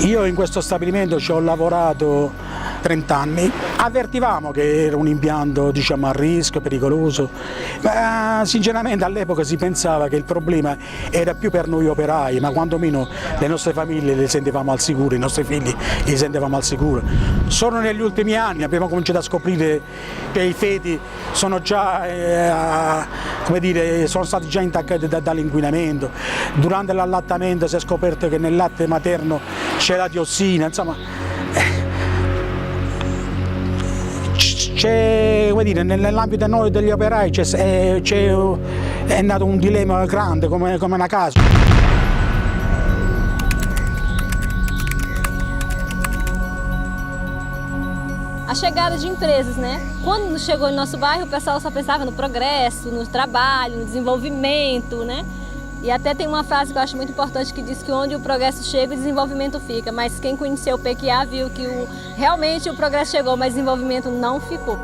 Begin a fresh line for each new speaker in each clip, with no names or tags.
Io in questo stabilimento ci ho lavorato 30 anni, avvertivamo che era un impianto a rischio, pericoloso, ma sinceramente all'epoca si pensava che il problema era più per noi operai, ma quantomeno le nostre famiglie le sentivamo al sicuro, i nostri figli li sentivamo al sicuro. Solo negli ultimi anni abbiamo cominciato a scoprire che i feti sono già, sono stati già intaccati dall'inquinamento. Durante l'allattamento si è scoperto che nel latte materno c'è la diossina, insomma, nell'ambito noi degli operai è nato un dilemma grande come una casa.
A chegada de empresas, né? Quando chegou no nosso bairro, o pessoal só pensava no progresso, no trabalho, no desenvolvimento, né? E até tem uma frase que eu acho muito importante que diz que onde o progresso chega, o desenvolvimento fica. Mas quem conheceu o PQA viu que realmente o progresso chegou, mas o desenvolvimento não ficou.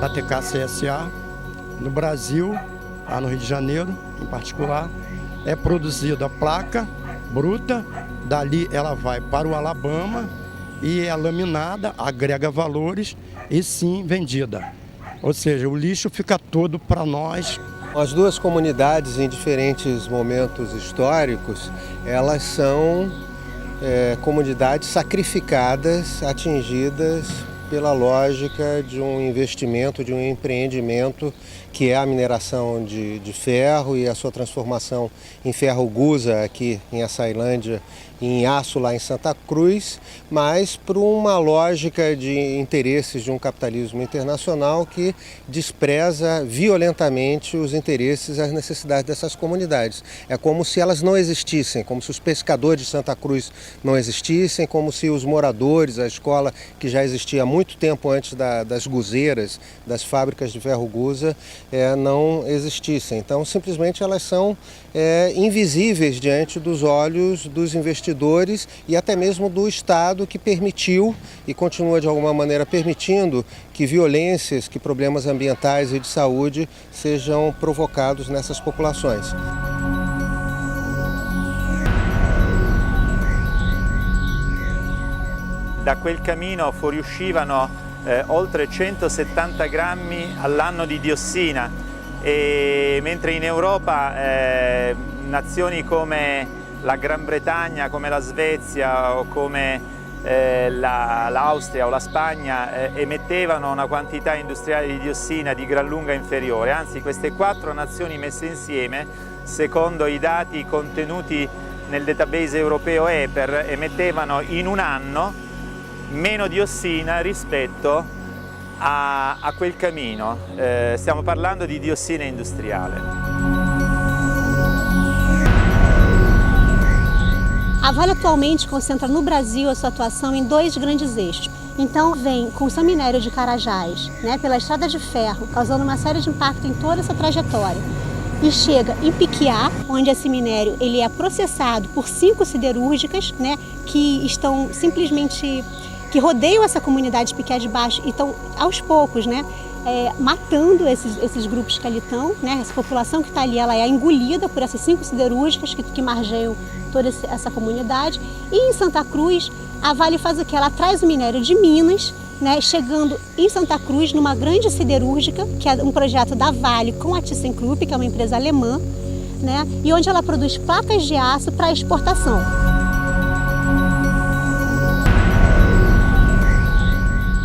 Da TKCSA, no Brasil, lá no Rio de Janeiro, em particular, é produzida a placa bruta, dali ela vai para o Alabama e é laminada, agrega valores e sim vendida. Ou seja, o lixo fica todo para nós.
As duas comunidades, em diferentes momentos históricos, elas são comunidades sacrificadas, atingidas pela lógica de um investimento, de um empreendimento que é a mineração de ferro e a sua transformação em ferro-gusa aqui em Açailândia e em aço lá em Santa Cruz, mas por uma lógica de interesses de um capitalismo internacional que despreza violentamente os interesses e as necessidades dessas comunidades. É como se elas não existissem, como se os pescadores de Santa Cruz não existissem, como se os moradores, a escola que já existia há muito tempo antes das guzeiras, das fábricas de ferro-gusa, não existissem. Então, simplesmente elas são invisíveis diante dos olhos dos investidores e até mesmo do Estado, que permitiu e continua de alguma maneira permitindo que violências, que problemas ambientais e de saúde sejam provocados nessas populações.
Da quel camino fuoriuscivano oltre 170 grammi all'anno di diossina, e mentre in Europa nazioni come la Gran Bretagna, come la Svezia o come l'Austria o la Spagna emettevano una quantità industriale di diossina di gran lunga inferiore. Anzi, queste quattro nazioni messe insieme, secondo i dati contenuti nel database europeo EPER, emettevano in un anno meno diossina rispetto a quel camino. Stiamo parlando di diossina industriale.
A Vale atualmente concentra no Brasil a sua atuação em dois grandes eixos. Então vem com o seu minério de Carajás, pela estrada de ferro, causando uma série de impacto em toda essa trajetória. E chega em Piquiá, onde esse minério ele é processado por 5 siderúrgicas, que estão simplesmente que rodeiam essa comunidade de Piquiá de Baixo e estão aos poucos, matando esses grupos que ali estão, essa população que está ali, ela é engolida por essas 5 siderúrgicas que margeiam toda essa comunidade. E em Santa Cruz, a Vale faz o que? Ela traz o minério de Minas, chegando em Santa Cruz numa grande siderúrgica, que é um projeto da Vale com a ThyssenKrupp, que é uma empresa alemã, e onde ela produz placas de aço para exportação.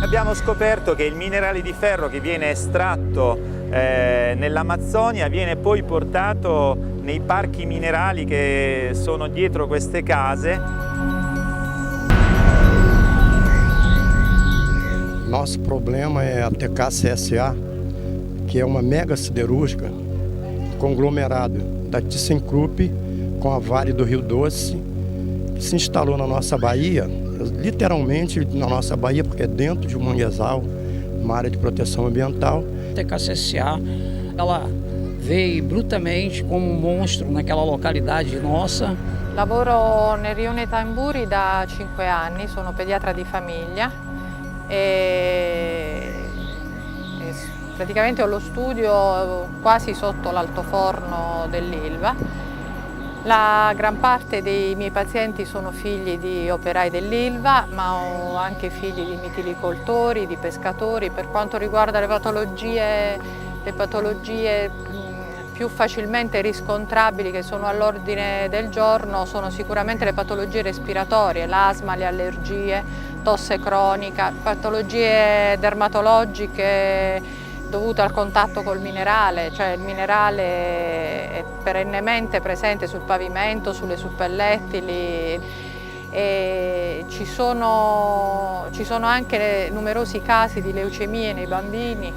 Abbiamo scoperto che il minerale di ferro che viene estratto nell'Amazzonia viene poi portato nei parchi minerali che sono dietro queste case.
Nosso problema é a TKCSA, que é uma mega siderúrgica, conglomerado da ThyssenKrupp com a Vale do Rio Doce, que se instalou na nossa Bahia, literalmente na nossa Bahia, porque é dentro de um manguezal, uma área de proteção ambiental.
A TKCSA, ela veio brutamente como um monstro naquela localidade nossa.
Lavoro nel Rione Tamburi da 5 anni, sono pediatra di famiglia e Praticamente ho lo studio quasi sotto l'altoforno dell'Ilva. La gran parte dei miei pazienti sono figli di operai dell'Ilva, ma ho anche figli di mitilicoltori, di pescatori. Per quanto riguarda le patologie più facilmente riscontrabili che sono all'ordine del giorno sono sicuramente le patologie respiratorie, l'asma, le allergie, tosse cronica, patologie dermatologiche dovute al contatto col minerale, cioè il minerale è perennemente presente sul pavimento, sulle suppellettili. E ci sono anche numerosi casi di leucemie nei bambini,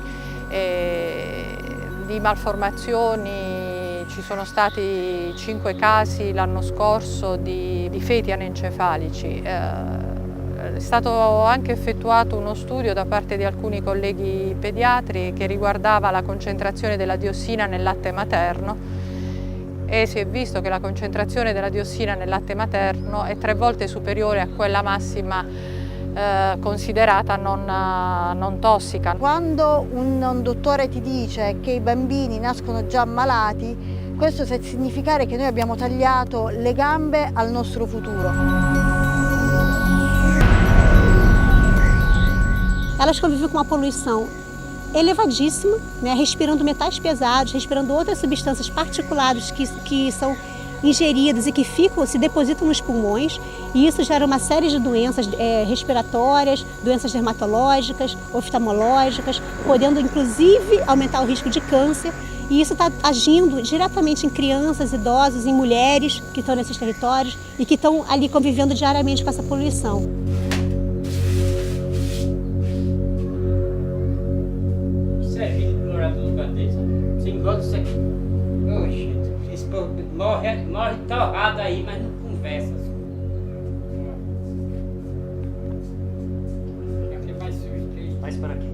di malformazioni. Ci sono stati 5 casi l'anno scorso di feti anencefalici. È stato anche effettuato uno studio da parte di alcuni colleghi pediatri che riguardava la concentrazione della diossina nel latte materno e si è visto che la concentrazione della diossina nel latte materno è 3 volte superiore a quella massima considerata non tossica.
Quando un dottore ti dice che i bambini nascono già malati, questo sta a significare che noi abbiamo tagliato le gambe al nostro futuro.
Elas convivem com uma poluição elevadíssima, né, respirando metais pesados, respirando outras substâncias particulares que são ingeridas e que se depositam nos pulmões, e isso gera uma série de doenças respiratórias, doenças dermatológicas, oftalmológicas, podendo inclusive aumentar o risco de câncer, e isso está agindo diretamente em crianças, idosos, em mulheres que estão nesses territórios e que estão ali convivendo diariamente com essa poluição.
Você engorda isso aqui. Oxe, esse povo morre torrado aí, mas não conversa. Aqui mais sujo. Mais para aqui.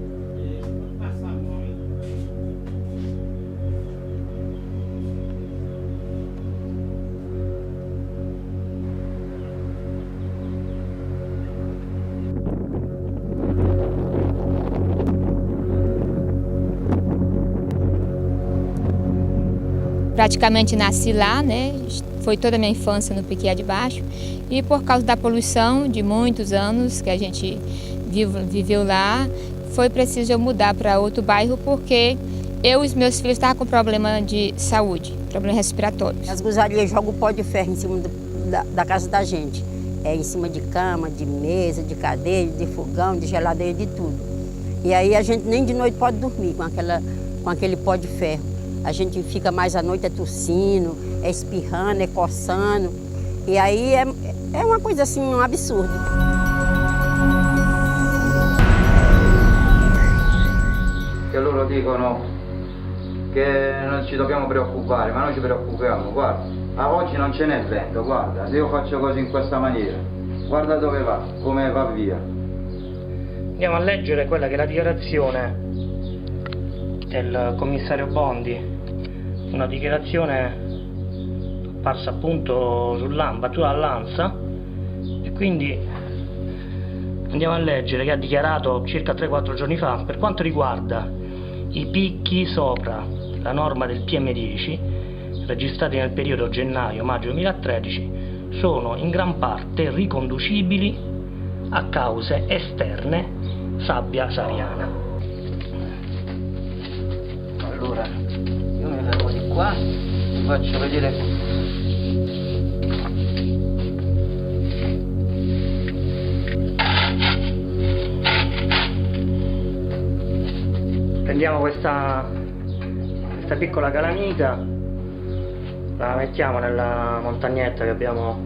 Vou passar a mão aí.
Praticamente nasci lá, né? Foi toda a minha infância no Piquiá de Baixo, e por causa da poluição de muitos anos que a gente viveu lá, foi preciso eu mudar para outro bairro porque eu e os meus filhos estavam com problema de saúde, problemas respiratórios.
As gozarias jogam o pó de ferro em cima da casa da gente, em cima de cama, de mesa, de cadeira, de fogão, de geladeira, de tudo. E aí a gente nem de noite pode dormir com aquele pó de ferro. A gente fica mais à noite tossindo, espirrando, coçando. E aí é uma coisa assim, um absurdo.
Che loro dicono che non ci dobbiamo preoccupare, ma noi ci preoccupiamo. Guarda, a oggi non ce n'è vento, guarda, se io faccio così in questa maniera, guarda dove va, come va via.
Andiamo a leggere quella che è la dichiarazione del commissario Bondi, una dichiarazione apparsa appunto battuta dall'ANSA, e quindi andiamo a leggere che ha dichiarato circa 3-4 giorni fa per quanto riguarda i picchi sopra la norma del PM10 registrati nel periodo gennaio-maggio 2013 sono in gran parte riconducibili a cause esterne sabbia sahariana.
Allora, io mi fermo di qua, vi faccio vedere.
Prendiamo questa piccola calamita, la mettiamo nella montagnetta che abbiamo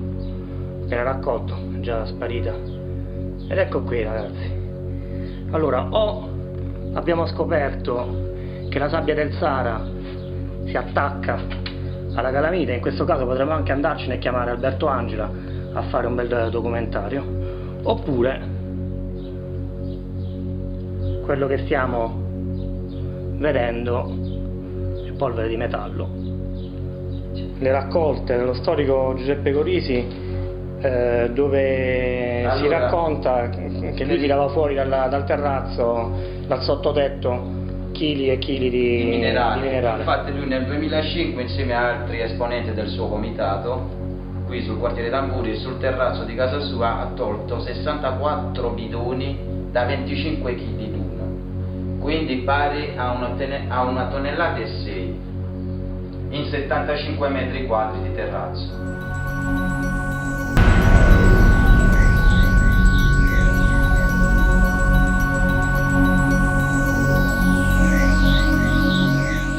appena raccolto, già sparita, ed ecco qui ragazzi. Allora, abbiamo scoperto che la sabbia del Sahara si attacca alla calamita, in questo caso potremmo anche andarcene e chiamare Alberto Angela a fare un bel documentario, oppure quello che stiamo vedendo è polvere di metallo. Le raccolte nello storico Giuseppe Corisi, dove si racconta che lui tirava fuori dal terrazzo, dal sottotetto, chili e chili di minerale.
Infatti lui nel 2005 insieme a altri esponenti del suo comitato qui sul quartiere Tamburi, sul terrazzo di casa sua, ha tolto 64 bidoni da 25 kg l'uno, quindi pari a una tonnellata e 6 in 75 metri quadri di terrazzo.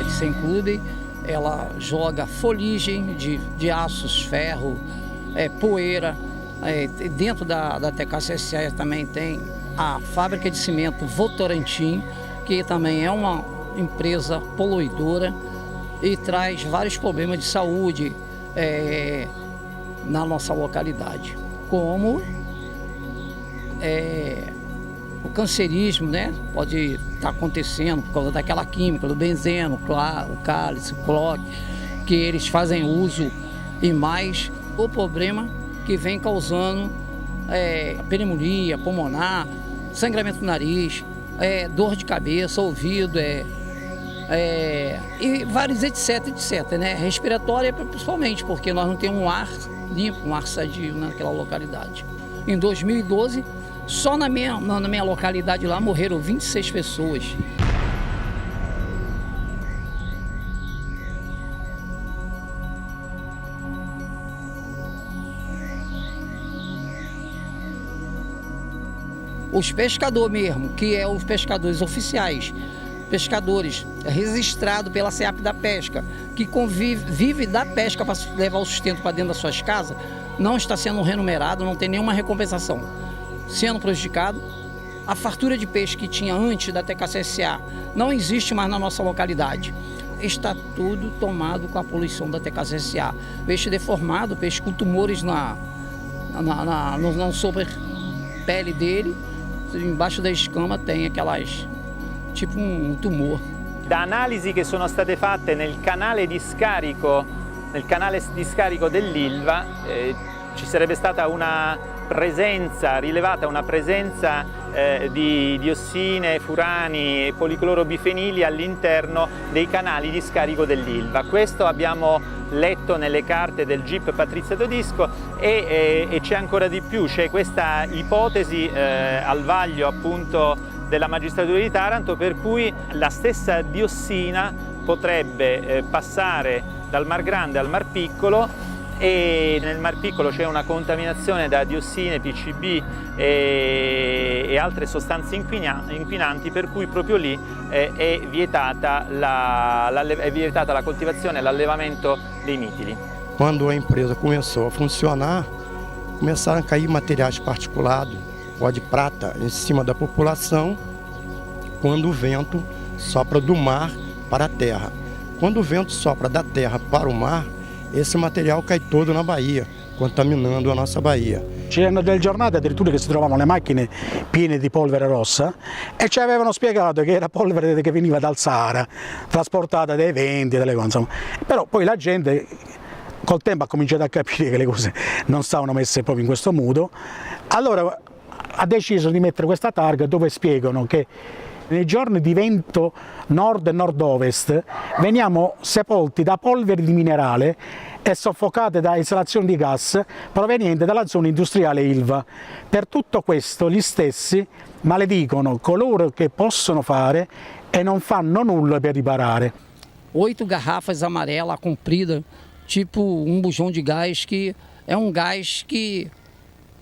Sem clube, ela joga foligem de aços, ferro, poeira. Dentro da TKCSA também tem a fábrica de cimento Votorantim, que também é uma empresa poluidora e traz vários problemas de saúde na nossa localidade, como o cancerismo, né? Pode estar acontecendo por causa daquela química, do benzeno, o cálice, o cloro, que eles fazem uso e mais o problema que vem causando pneumonia pulmonar, sangramento do nariz, dor de cabeça, ouvido, e vários etc, né? Respiratória principalmente, porque nós não temos um ar limpo, um ar sadio naquela localidade. Em 2012, só na minha localidade lá morreram 26 pessoas. Os pescadores mesmo, que é os pescadores oficiais, pescadores registrados pela SEAP da Pesca, que vive da pesca para levar o sustento para dentro das suas casas, não está sendo remunerado, não tem nenhuma recompensação. Sendo prejudicado, a fartura de peixe que tinha antes da TKCSA não existe mais na nossa localidade. Está tudo tomado com a poluição da TKCSA. Peixe deformado, peixe com tumores na sobre pele dele, embaixo da escama tem aquelas, tipo um tumor.
Da analisi che sono state fatte nel canale di scarico dell'Ilva ci sarebbe stata rilevata una presenza di diossine, furani e policlorobifenili all'interno dei canali di scarico dell'Ilva. Questo abbiamo letto nelle carte del GIP Patrizia Todisco e c'è ancora di più, c'è questa ipotesi al vaglio appunto della magistratura di Taranto per cui la stessa diossina potrebbe passare dal Mar Grande al Mar Piccolo e nel Mar Piccolo c'è una contaminazione da diossine, PCB e altre sostanze inquinanti per cui proprio lì è vietata la coltivazione e l'allevamento dei mitili.
Quando a empresa começou a funcionar, começaram a cair materiais particulados, pó de prata, em cima da população, quando o vento sopra do mar para a terra. Quando o vento sopra da terra para o mar, esse material cai todo na Bahia, contaminando a nossa Bahia.
C'erano delle giornate addirittura che si trovavano le macchine piene di polvere rossa e ci avevano spiegato che era polvere che veniva dal Sahara, trasportata dai venti, dalle cose, insomma. Però poi la gente col tempo ha cominciato a capire che le cose non stavano messe proprio in questo modo, allora ha deciso di mettere questa targa dove spiegano che nei giorni di vento nord e nord-ovest veniamo sepolti da polveri di minerale e soffocate da esalazioni di gas provenienti dalla zona industriale Ilva. Per tutto questo gli stessi maledicono coloro che possono fare e non fanno nulla per riparare.
8 garrafas amarelas compridas, tipo bujão de gás, que é gás que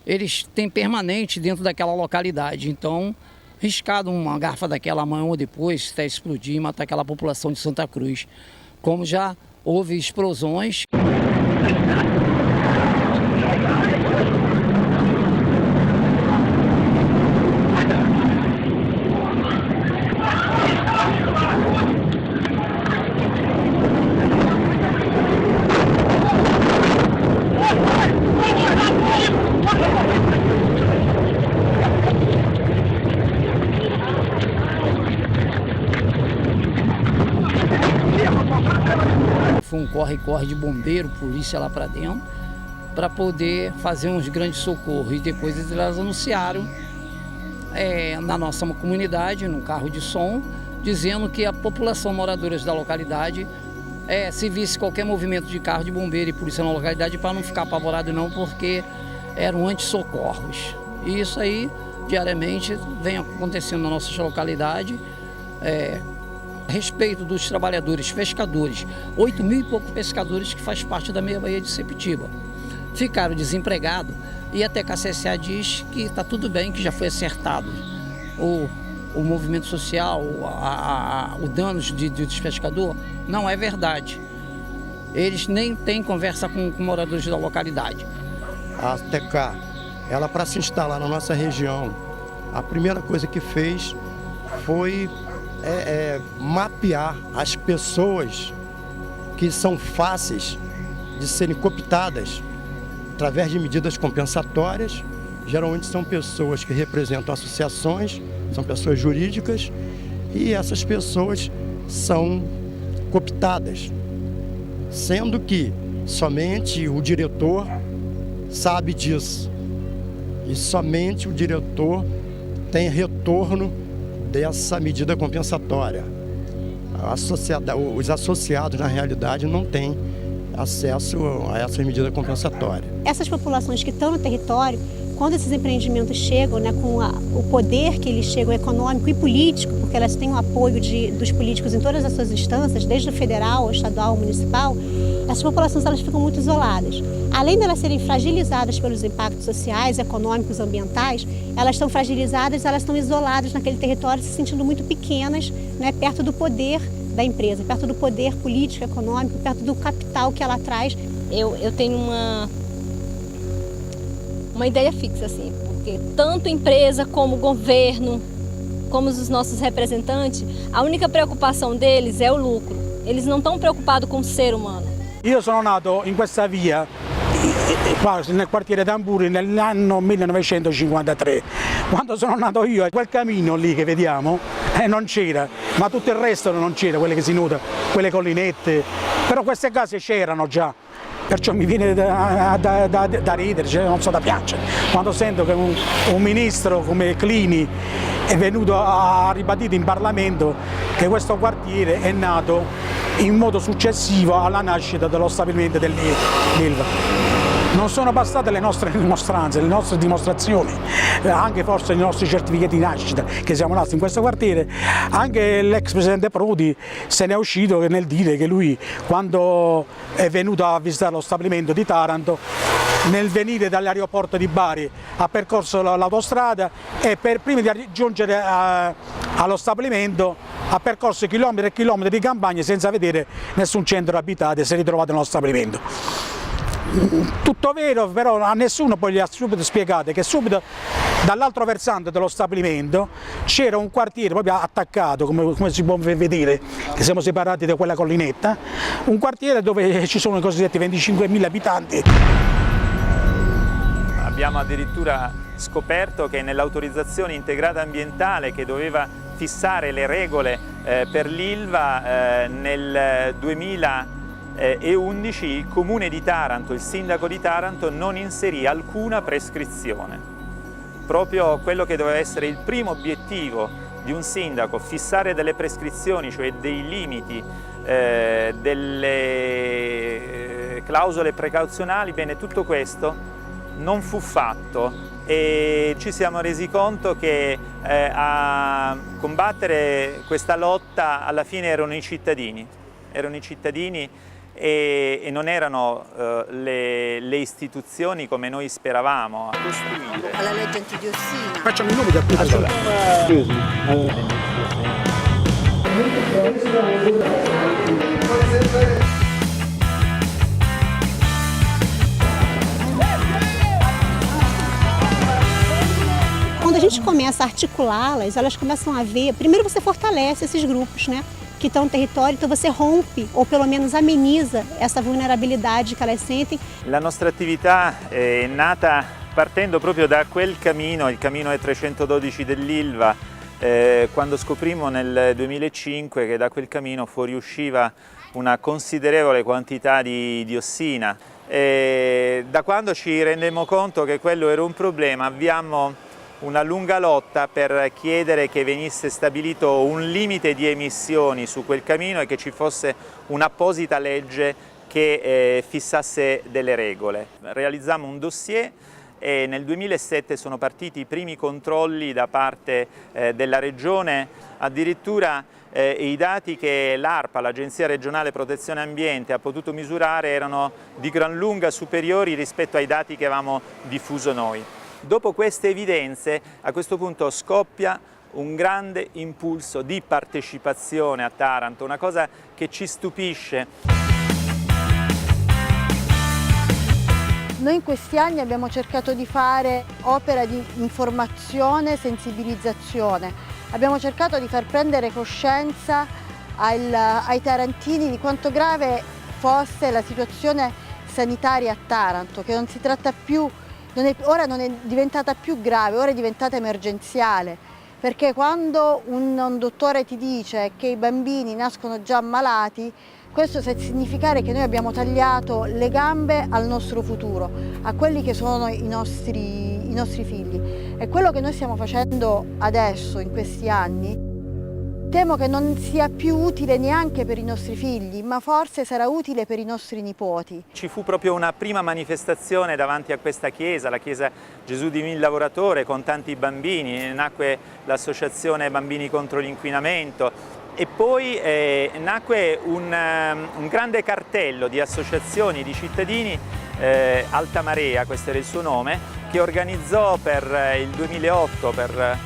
eles têm permanente dentro daquela localidade. Então, riscado uma garrafa daquela amanhã ou depois, até explodir e matar aquela população de Santa Cruz. Como já houve explosões. Foi corre-corre de bombeiro, polícia lá para dentro, para poder fazer uns grandes socorros. E depois eles anunciaram na nossa comunidade, no carro de som, dizendo que a população moradora da localidade, se visse qualquer movimento de carro de bombeiro e polícia na localidade, para não ficar apavorado não, porque eram antissocorros. E isso aí, diariamente, vem acontecendo na nossa localidade. A respeito dos trabalhadores, pescadores, 8 mil e poucos pescadores que faz parte da meia Baía de Sepetiba, ficaram desempregados e até que a CSA diz que está tudo bem, que já foi acertado o movimento social, o danos dos pescadores. Não é verdade. Eles nem têm conversa com moradores da localidade.
A TK, ela para se instalar na nossa região, a primeira coisa que fez foi mapear as pessoas que são fáceis de serem cooptadas através de medidas compensatórias. Geralmente são pessoas que representam associações, são pessoas jurídicas, e essas pessoas são cooptadas, sendo que somente o diretor sabe disso e somente o diretor tem retorno dessa medida compensatória. Os associados, na realidade, não têm acesso a essa medida compensatória.
Essas populações que estão no território, quando esses empreendimentos chegam, com o poder que eles chegam econômico e político, porque elas têm o apoio dos políticos em todas as suas instâncias, desde o federal, ao estadual, ao municipal, essas populações elas ficam muito isoladas. Além de elas serem fragilizadas pelos impactos sociais, econômicos, ambientais, elas estão fragilizadas, elas estão isoladas naquele território, se sentindo muito pequenas, perto do poder da empresa, perto do poder político, econômico, perto do capital que ela traz.
Eu tenho uma ideia fixa, assim, porque tanto empresa como governo, como os nossos representantes, a única preocupação deles é o lucro. Eles não estão preocupados com o ser umano.
Io sono nato in questa via, qua nel quartiere Tamburi, nell'anno 1953. Quando sono nato io, quel camino lì che vediamo non c'era, ma tutto il resto non c'era, quelle che si nuda, quelle collinette, però queste case c'erano già. Perciò mi viene da ridere, non so, da piangere, quando sento che un ministro come Clini è venuto a ribadire in Parlamento che questo quartiere è nato in modo successivo alla nascita dello stabilimento dell'Ilva. Non sono bastate le nostre dimostranze, le nostre dimostrazioni, anche forse i nostri certificati di nascita che siamo nati in questo quartiere. Anche l'ex presidente Prodi se ne è uscito nel dire che lui, quando è venuto a visitare lo stabilimento di Taranto, nel venire dall'aeroporto di Bari ha percorso l'autostrada e prima di giungere allo stabilimento ha percorso chilometri e chilometri di campagne senza vedere nessun centro abitato e si è ritrovato nello stabilimento. Tutto vero, però a nessuno poi gli ha subito spiegato che subito dall'altro versante dello stabilimento c'era un quartiere proprio attaccato, come si può vedere, che siamo separati da quella collinetta, un quartiere dove ci sono i cosiddetti 25.000 abitanti.
Abbiamo addirittura scoperto che nell'autorizzazione integrata ambientale che doveva fissare le regole per l'Ilva nel 2011 il Comune di Taranto, il Sindaco di Taranto non inserì alcuna prescrizione. Proprio quello che doveva essere il primo obiettivo di un sindaco, fissare delle prescrizioni, cioè dei limiti, delle clausole precauzionali, bene, tutto questo non fu fatto e ci siamo resi conto che a combattere questa lotta alla fine erano i cittadini e non erano le istituzioni come noi speravamo a costruire.
Alla legge antidiossina.
Facciamo i nomi da qui.
Quando a gente começa a articulá-las, elas começam a ver, primeiro você fortalece esses grupos, que estão no território, então você rompe ou pelo menos ameniza essa vulnerabilidade que elas sentem.
La nostra attività è nata partendo proprio da quel cammino, il cammino E312 dell'Ilva, quando scoprimmo nel 2005 che da quel cammino fuoriusciva una considerevole quantità di diossina. Da quando ci rendemmo conto che quello era un problema abbiamo una lunga lotta per chiedere che venisse stabilito un limite di emissioni su quel camino e che ci fosse un'apposita legge che fissasse delle regole. Realizzammo un dossier e nel 2007 sono partiti i primi controlli da parte della Regione, addirittura i dati che l'ARPA, l'Agenzia Regionale Protezione Ambiente, ha potuto misurare erano di gran lunga superiori rispetto ai dati che avevamo diffuso noi. Dopo queste evidenze, a questo punto scoppia un grande impulso di partecipazione a Taranto, una cosa che ci stupisce.
Noi in questi anni abbiamo cercato di fare opera di informazione e sensibilizzazione. Abbiamo cercato di far prendere coscienza ai tarantini di quanto grave fosse la situazione sanitaria a Taranto, che non si tratta più, ora non è diventata più grave, ora è diventata emergenziale. Perché quando un dottore ti dice che i bambini nascono già ammalati, questo sta a significare che noi abbiamo tagliato le gambe al nostro futuro, a quelli che sono i nostri figli. E quello che noi stiamo facendo adesso, in questi anni, temo che non sia più utile neanche per i nostri figli, ma forse sarà utile per i nostri nipoti.
Ci fu proprio una prima manifestazione davanti a questa chiesa, la chiesa Gesù di Mille Lavoratore, con tanti bambini. Nacque l'associazione Bambini contro l'inquinamento. E poi nacque un grande cartello di associazioni di cittadini, Alta Marea, questo era il suo nome, che organizzò per il 2008, per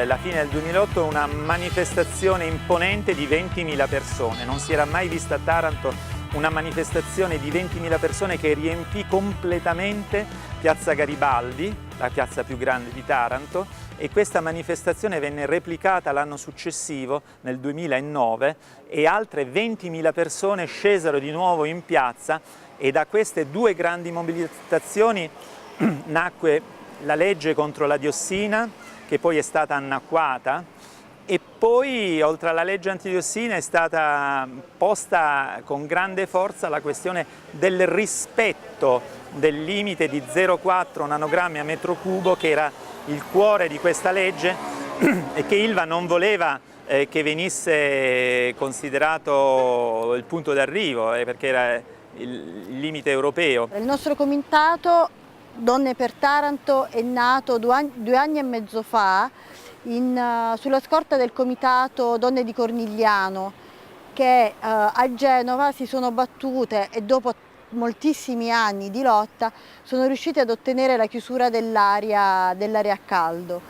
la fine del 2008, una manifestazione imponente di 20.000 persone. Non si era mai vista a Taranto una manifestazione di 20.000 persone che riempì completamente Piazza Garibaldi, la piazza più grande di Taranto, e questa manifestazione venne replicata l'anno successivo, nel 2009, e altre 20.000 persone scesero di nuovo in piazza, e da queste due grandi mobilitazioni nacque la legge contro la diossina, che poi è stata annacquata, e poi oltre alla legge antidiossina è stata posta con grande forza la questione del rispetto del limite di 0,4 nanogrammi a metro cubo, che era il cuore di questa legge e che Ilva non voleva che venisse considerato il punto d'arrivo, perché era il limite europeo.
Il nostro comitato Donne per Taranto è nato 2 anni e mezzo fa sulla scorta del comitato Donne di Cornigliano, che a Genova si sono battute e dopo moltissimi anni di lotta sono riusciti ad ottenere la chiusura dell'area a caldo.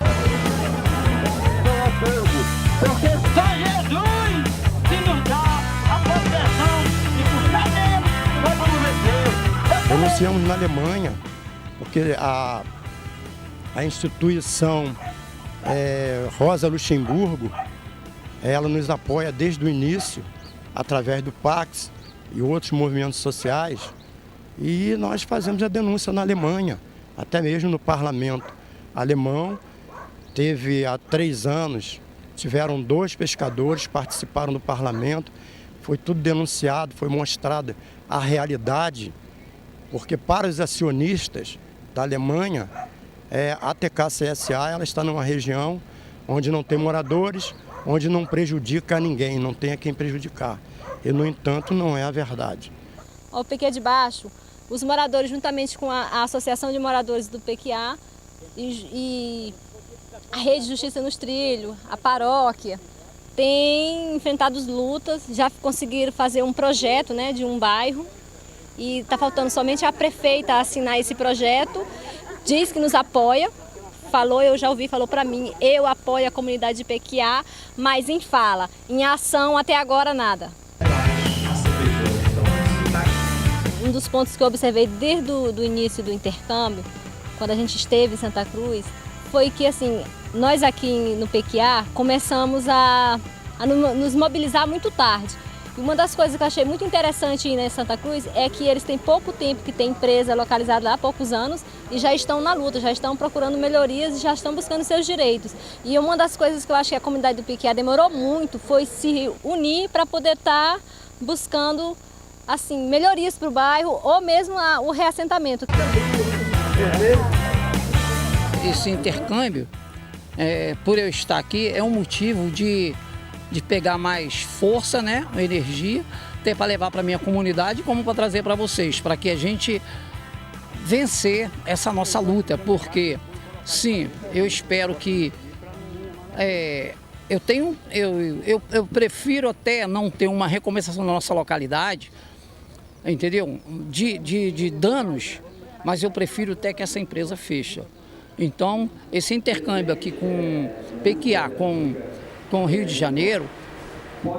Denunciamos na Alemanha, porque a instituição Rosa Luxemburgo, ela nos apoia desde o início, através do Pax e outros movimentos sociais, e nós fazemos a denúncia na Alemanha, até mesmo no parlamento alemão. Teve há 3 anos, tiveram 2 pescadores que participaram do parlamento, foi tudo denunciado, foi mostrada a realidade, porque para os acionistas da Alemanha, a TK-CSA ela está numa região onde não tem moradores, onde não prejudica a ninguém, não tem a quem prejudicar. E, no entanto, não é a verdade.
Ao PQA de Baixo, os moradores, juntamente com a Associação de Moradores do PQA e a Rede de Justiça nos Trilhos, a paróquia, têm enfrentado lutas, já conseguiram fazer um projeto, né, de um bairro, e está faltando somente a prefeita assinar esse projeto. Diz que nos apoia, eu já ouvi, falou para mim, eu apoio a comunidade de PQA, mas em fala, em ação até agora nada. Um dos pontos que eu observei desde o início do intercâmbio, quando a gente esteve em Santa Cruz, foi que assim, nós aqui no PQA começamos a nos mobilizar muito tarde. E uma das coisas que eu achei muito interessante em Santa Cruz é que eles têm pouco tempo que tem empresa localizada lá há poucos anos e já estão na luta, já estão procurando melhorias e já estão buscando seus direitos. E uma das coisas que eu acho que a comunidade do PQA demorou muito foi se unir para poder estar buscando assim, melhorias para o bairro ou mesmo o reassentamento.
esse intercâmbio, por eu estar aqui, é um motivo de pegar mais força, né, energia, até para levar para a minha comunidade, como para trazer para vocês, para que a gente vencer essa nossa luta, porque sim, eu espero que eu prefiro até não ter uma recomendação na nossa localidade, entendeu? De danos, mas eu prefiro até que essa empresa feche. Então, esse intercâmbio aqui com Pequiá, com o Rio de Janeiro,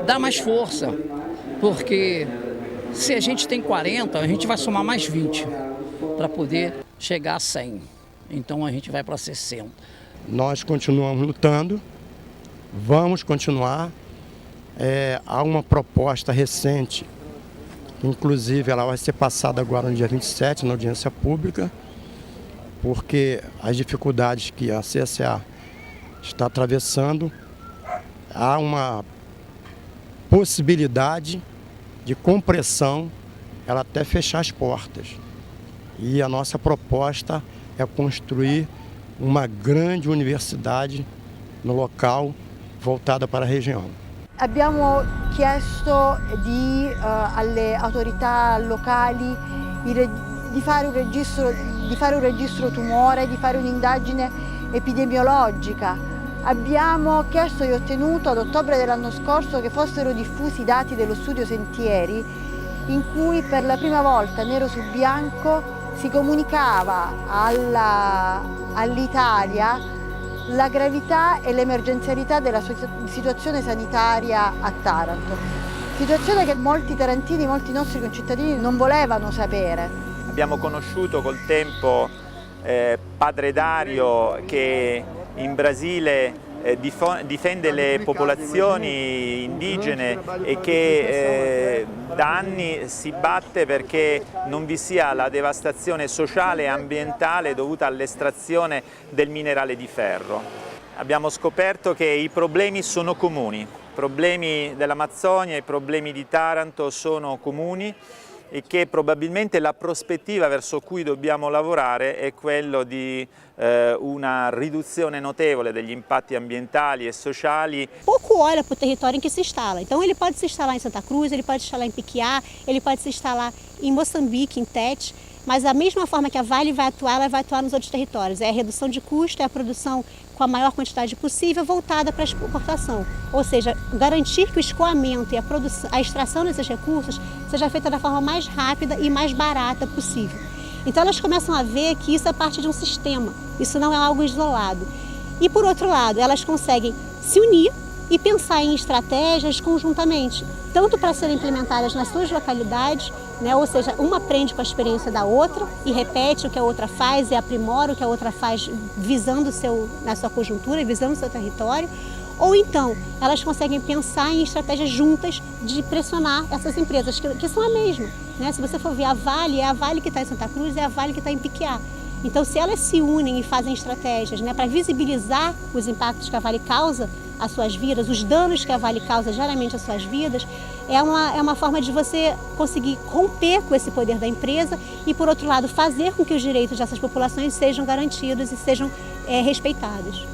dá mais força, porque se a gente tem 40, a gente vai somar mais 20 para poder chegar a 100. Então a gente vai para 60.
Nós continuamos lutando, vamos continuar. Há uma proposta recente, inclusive ela vai ser passada agora no dia 27, na audiência pública, porque as dificuldades que a CSA está atravessando, há uma possibilidade de compressão, ela até fechar as portas. E a nossa proposta é construir uma grande universidade no local voltada para a região.
Abbiamo chiesto alle autorità locali di fare un registro tumore, di fare un'indagine epidemiologica. Abbiamo chiesto e ottenuto ad ottobre dell'anno scorso che fossero diffusi i dati dello studio Sentieri, in cui per la prima volta, nero su bianco, si comunicava all'Italia la gravità e l'emergenzialità della situazione sanitaria a Taranto. Situazione che molti tarantini, molti nostri concittadini non volevano sapere.
Abbiamo conosciuto col tempo padre Dario che in Brasile difende le popolazioni indigene e che da anni si batte perché non vi sia la devastazione sociale e ambientale dovuta all'estrazione del minerale di ferro. Abbiamo scoperto che i problemi sono comuni, i problemi dell'Amazzonia, i problemi di Taranto sono comuni e che probabilmente la prospettiva verso cui dobbiamo lavorare è quello di una riduzione notevole degli impatti ambientali e sociali.
Pouco olha para o território em que se instala. Então ele pode se instalar em Santa Cruz, ele pode se instalar em Pequiá, ele pode se instalar em Moçambique, em Tete, mas da mesma forma que a Vale vai atuar, ela vai atuar nos outros territórios. É a redução de custo, é a produção com a maior quantidade possível voltada para a exportação. Ou seja, garantir que o escoamento e a extração desses recursos seja feita da forma mais rápida e mais barata possível. Então elas começam a ver que isso é parte de um sistema, isso não é algo isolado. E por outro lado, elas conseguem se unir e pensar em estratégias conjuntamente, tanto para serem implementadas nas suas localidades, né? Ou seja, uma aprende com a experiência da outra e repete o que a outra faz e aprimora o que a outra faz visando na sua conjuntura, visando o seu território, ou então elas conseguem pensar em estratégias juntas de pressionar essas empresas que são a mesma, né? Se você for ver a Vale, é a Vale que está em Santa Cruz, é a Vale que está em Pequiá. Então, se elas se unem e fazem estratégias, né, para visibilizar os impactos que a Vale causa às suas vidas, os danos que a Vale causa diariamente às suas vidas, é uma forma de você conseguir romper com esse poder da empresa e, por outro lado, fazer com que os direitos dessas populações sejam garantidos e sejam respeitados.